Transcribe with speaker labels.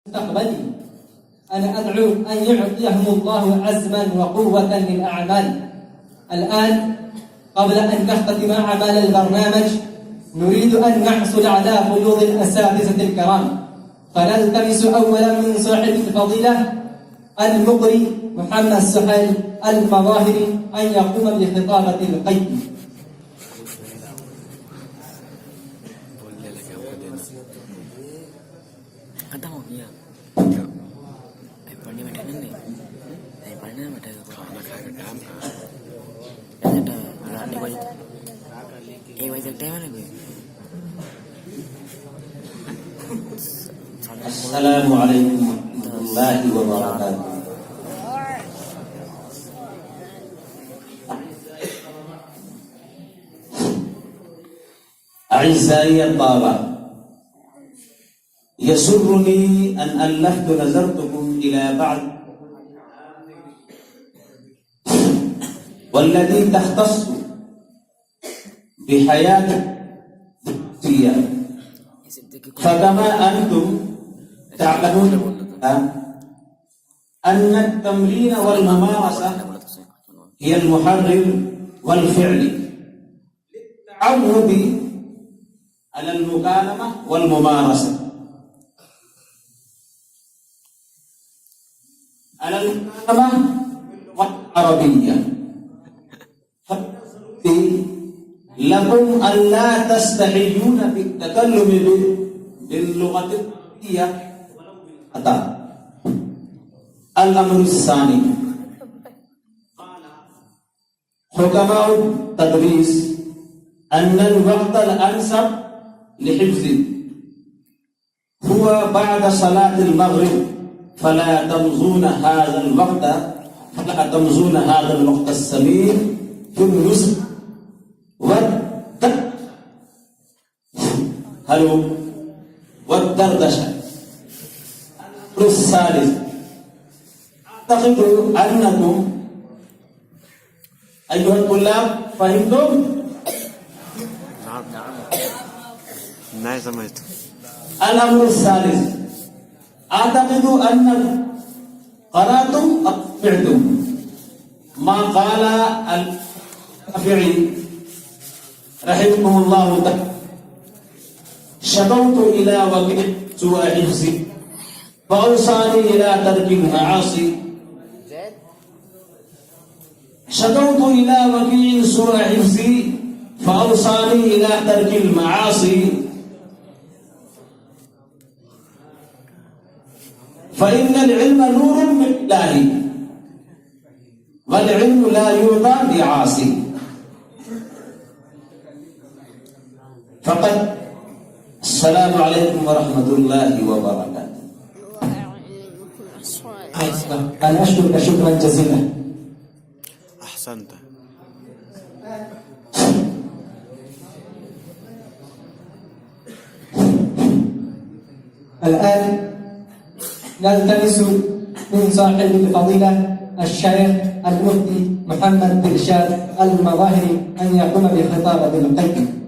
Speaker 1: مستقبلي. أنا أدعو أن يعطيهم الله عزما وقوة للأعمال. الآن قبل أن نختتم أعمال البرنامج نريد أن نحصل على قيود الأساتذة الكرام، فنلتمس أولا من صاحب الفضيلة المقري محمد سهيل المظاهري أن يقوم بخطابة القيد.
Speaker 2: السلام عليكم ورحمة الله وبركاته. أعزائي الطلبة، يسرني أن ألفت نظرتكم إلى بعض والذي تختص بحياة الشخصية. فكما أنتم تعلمون أن التمرين والممارسة هي المحرر والفعل للتعود على المكالمة والممارسة، على المكالمة والعربية. لكم أن لا تستحيون بالتكلم باللغة العربية. الأمر الثاني، حكماء التدريس أن الوقت الأنسب لحفظ هو بعد صلاة المغرب، فلا تمزون هذا الوقت الثمين في النصف والدردشة. الأمر الثالث، أعتقد أنكم أيها الطلاب فهمتم؟
Speaker 3: نعم سمعت.
Speaker 2: الأمر الثالث، أعتقد أنكم قرأتم أو سمعتم ما قال الشافعي رحمه الله تعالى: شكوت إلى وكيع سوء حفظي فأوصاني إلى ترك المعاصي. شكوت إلى وكيع سوء حفظي فأوصاني إلى ترك المعاصي. فإن العلم نور من الله والعلم لا يعطى بعاصي. فقط السلام عليكم ورحمة الله وبركاته.
Speaker 1: أنا أشكرك شكرا جزيلا.
Speaker 3: أحسنت.
Speaker 1: الآن نلتمس من صاحب الفضيلة الشيخ المفتي محمد دلشاد المظاهري أن يقوم بخطابة القيد.